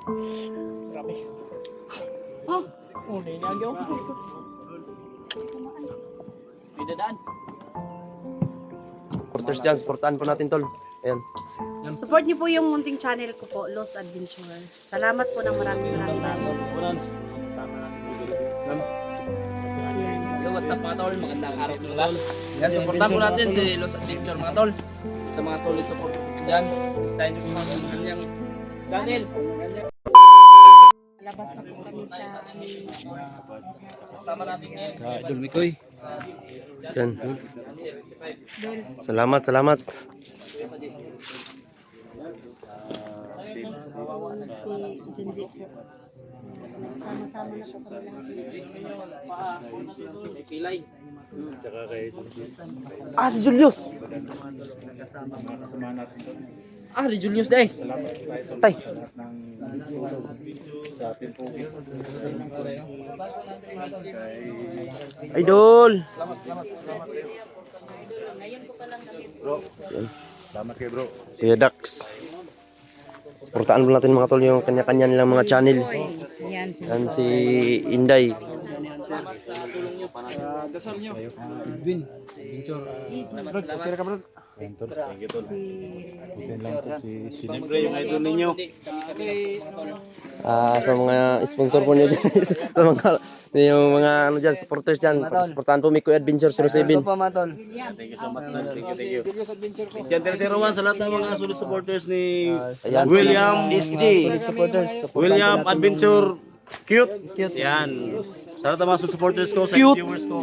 Grabe. Oh, Oh, nilagyo. Bidadaan. Supporters dyan, supportahan po natin tol. Ayan. support niyo po yung munting channel ko po, Lost Adventure. Salamat po ng maraming. Uran. Kasama natin dito. Yan. Yo, what's up mga tol? Magandang araw sa lahat. Yan, supportan po natin si Los Adventure mga tol. Sa mga solid support po dyan. Stayin nyo po mga kanyang channel. Labas na po kami sa Kasama natin ngayon. Sa Idol Mikoy. Yan. Salamat, salamat. si Junji po. Sama-sama na po kami lahat. May pilay. Ah, si Julius. Ah, di Julius day. Tay. Idol. Yan. Salamat kayo bro. Kuya Dax. Supportahan po natin mga tol yung kanya-kanya nilang mga channel. Yan. Yan si Inday. Dasal nyo. Salamat. Siyempre yung idol ninyo. Sa mga sponsor po niyo dyan. Sa mga yung mga ano dyan, supporters dyan. Supportahan po Mikoy Adventure 07. Thank you so much. Thank you. Christian Tercero sa lahat ng mga solid supporters ni Ayan, William SG. William Adventure Cute. Yan. Sa lahat ng mga solid supporters ko, sa viewers ko.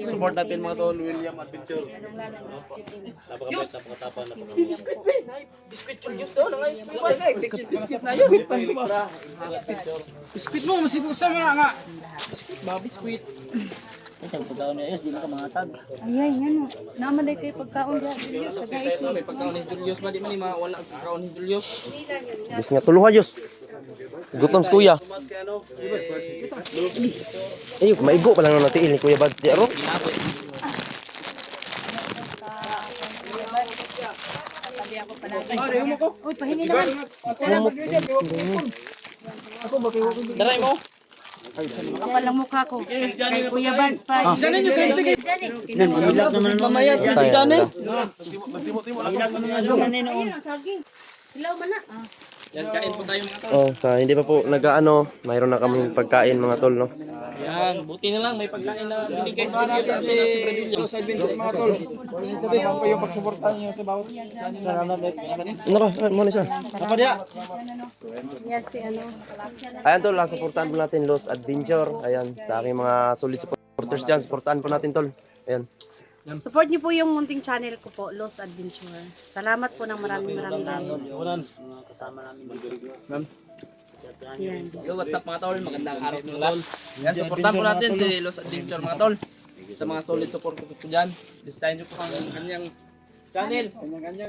Support natin mga tol, William Adventure. Napakabait, napakatapang, napakabait. Biscuit Julius daw. Biskuit mo, masipag sa mga nga. Biscuit. Ayay, yan o. Namaday kayo pagkaon dyan. Sa guys. May pagkaon ni Julius ba? Di man ni wala ang pagkaon ni Julius. Bis nga tuluha Diyos. Gutom si kuya. Ayun, maigo pa lang nung natiil ni Kuya Bads. Di aro. Uy, pahingi naman. Daray mo. Kapal ang mukha ko. Kay Kuya Vance pa. Mamaya si Johnny. Ayun, ang saging. Hilaw man na. Yan, kain po tayo mga tol. Oh, sa hindi pa po nag-ano, mayroon na kami pagkain mga tol, no. Yan, buti na lang may pagkain na binigay si Julius at si Fredilio. Sa adventure mga tol. Sabihan ko yung pagsuportahan nyo sa bawat channel. Ano ka? Mo ni siya. Apa dia? Yan si ano. Ayan tol, supportahan po natin Lost Adventure. Ayan, sa aking mga solid supporters dyan, supportahan po natin tol. Ayan. Support niyo po yung munting channel ko po, Lost Adventure. Salamat po ng maraming. Uran. Kasama namin dito. Yan. Yo, what's up mga tol? Magandang araw sa lahat. Yan, supportan po natin si Los Adventure mga tol. Sa mga solid support ko po dyan. Listahin nyo po ang kanyang channel.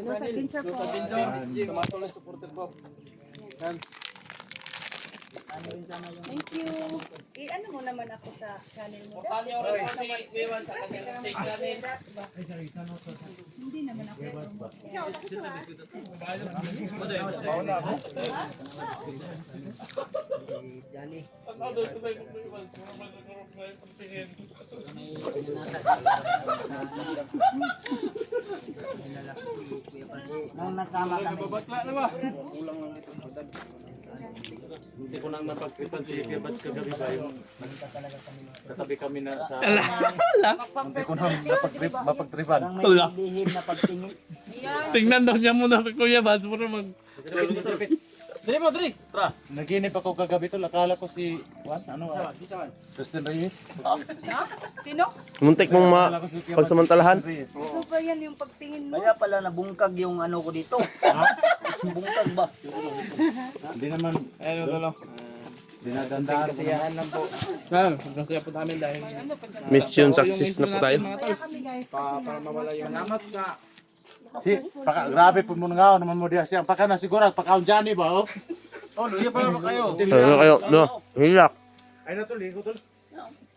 Lost Adventure po. Sa mga solid supporter ko. Thank you. Ano mo naman ako sa channel mo? Paano yung rin si Wewan sa kanyang stage channel? Hindi naman ako. Nung nagsama kami. Babatla na ba? Hindi ko nang napagtripan si Kuya Bats kagabi ba yung katabi kami na sa... Hindi ko nang mapagtripan. Wala. Tingnan daw niya muna sa Kuya Bads para mag... Dali mo, dali! Tra, naginip ako kagabi to, akala ko si... What? Ano? Justin Reyes. Sino? Muntik mong pagsamantalahan. Ito ba yan yung pagtingin mo? Kaya pala nabungkag yung ano ko dito. Bungkag ba? Hindi naman Ano tolo? dinadandaan. Kasiyahan lang po. Hanggang saya po namin dahil Mission success na po tayo. para mawala yung salamat sa Grabe po mo nga naman mo diya siya. Paka na siguro, pakaon dyan ba? Oh, luya pa naman kayo. Ano kayo? No, hilak. Ay na to, ligo tol.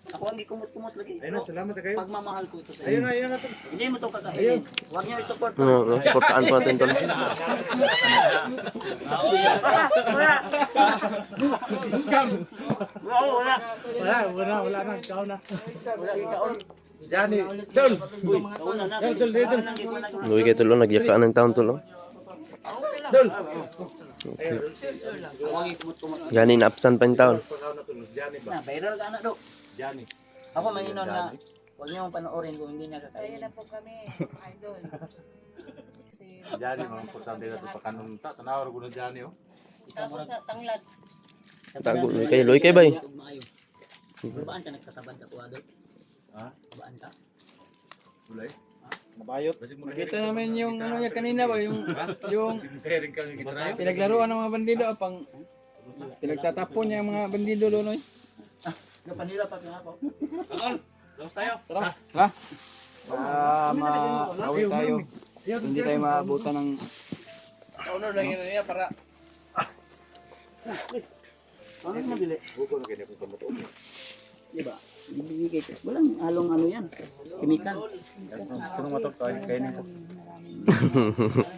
Ako ang gikumot-kumot lagi. Ayun, salamat na kayo. Pagmamahal ko ito sa Ayun inyo. na, ayun na to. Hindi mo ito kakainin. Huwag niyo i-support. Supportaan po natin tol. Wala na, ikaw na. Johnny, Luwi kayo tol, nagyakaan ng taon tol. Yan in-absent pa yung taon. Na, viral ka na do. Johnny. Ako maingon na huwag niyo panoorin kung hindi niya kakainin. Johnny, mga importante na ito. Pagkanon ta, tanawar ko na Johnny, oh. Tago, luwi kayo ba eh? Baan ka nagkatabad sa kuwadot? Ha? Baan ka? Ulay. Nabayot. Kita namin yung ano niya kanina ba yung Pairing ka yung gitrayo. pinaglaruan ng mga bandido pang pinagtatapon niya yung mga bandido doon oy. Kapanila pa pinapo. Laos tayo. Ha? Maawit tayo. Hindi tayo maabutan ng Ano lang yun niya para ano nabili? Buko na ganyan kung kamoto. Diba? Bibigay ka. Walang halong ano yan. Kemikal. Kung matok tayo, kainin ko.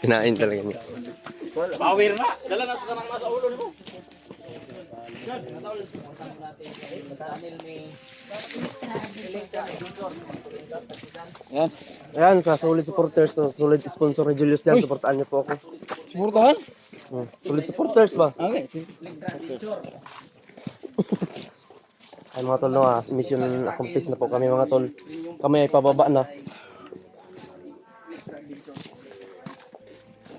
Kinain talaga niya. Power na! Dala na sa kanang nasa ulo mo. yan. Ayan, sa solid supporters, so solid sponsor ni Julius dyan, supportaan niyo po ako. Suportahan? Solid supporters ba? Okay. Ay mga tol, no, mission accomplished na po kami mga tol. Kami ay pababa na.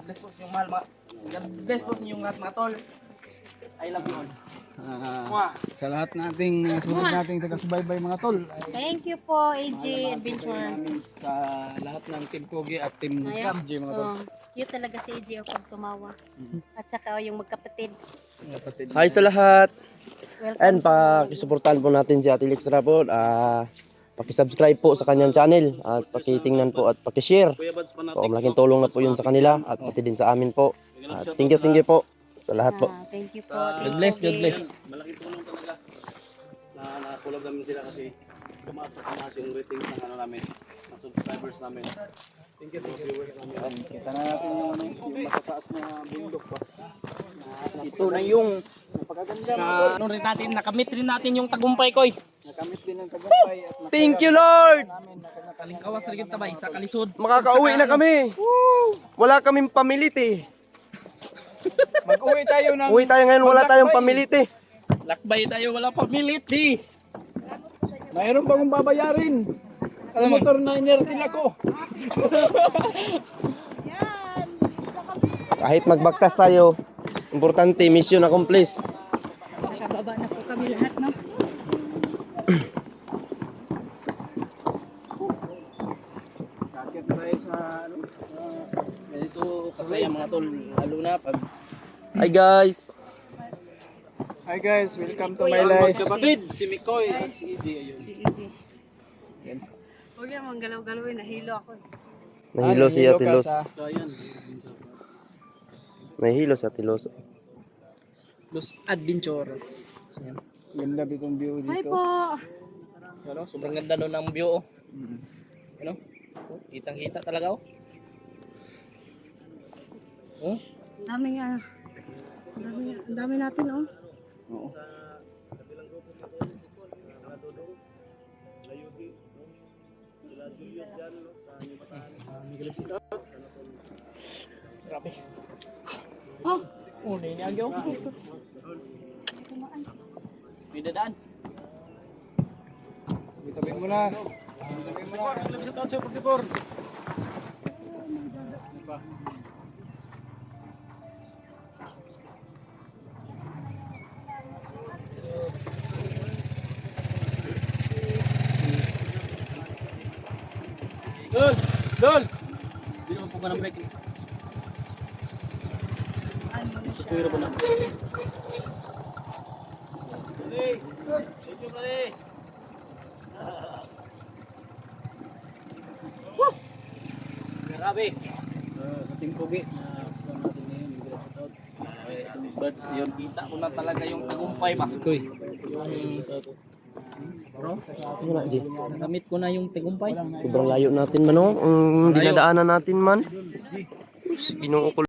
Bless po sa inyong mahal mga. God bless po sa inyong lahat mga tol. I love you all. Sa lahat nating sunod nating taga-subaybay mga tol ay Thank you po, AJ Adventure. sa lahat ng Team Kogi at Team Ayan. SG mga tol. Cute talaga si AJ o pag tumawa. At saka yung magkapatid. Kapatid. Hi sa lahat! Welcome. And pakisuportahan po natin si Ate Lex Rapod. Pakisubscribe po sa kanyang channel at pakitingnan po at pakishare. Po, malaking tulong na po yun sa kanila at pati din sa amin po. At thank you po sa lahat po. Thank you po. God bless, God bless. Malaking tulong talaga na nakulab namin sila kasi tumaas yung ratings ng ano namin, ng subscribers namin. Thank you viewers namin. Kita na natin yung ano, yung matataas na bundok pa. Ito na yung ano rin natin, nakamit rin natin yung tagumpay koy. Nakamit din ng tagumpay at Thank you Lord! Kalingkawas rin tabay sa kalisod. Makakauwi na kami! Wala kaming pamilit eh. mag-uwi tayo ng Uwi tayo ngayon, wala tayong pamilit eh. Lakbay tayo, wala pamilit di. mayroon pa akong babayarin. Ang motor na inertil ako. Kahit magbaktas tayo, importante, mission accomplished. Nakababa na po kami lahat, no? Sakit na tayo sa ano. Ganito kasaya mga tol, lalo na pag Hi guys! Hi guys, welcome to my life. kapatid, si Mikoy at si EJ ayun. Si AJ. Huwag yan, mong galaw-galawin. Nahilo ako. Nahilo si Ate Los. So ayun, Nahilo si Ate Los. Los Adventure. Ganda bitong view Hi dito. po. Ano, sobrang ganda nun ng view oh. Ano? Kitang-kita talaga oh. Dami nga. Ang dami natin, oh. Oo. Grabe. Oh, Oh, ninyagyo. May dadaan. Itabi mo na. Itabi mo na. Dol! Hindi naman po ka ng break. Sa tuwira ba na? Grabe! Sa Team Kogi. Kasama natin ngayon. Birds, yun, kita ko na talaga yung tagumpay ba? Yung Ano na, G? Nagamit ko na yung tagumpay. Sobrang layo natin man, oh. Ang dinadaanan natin man. Ginoo ko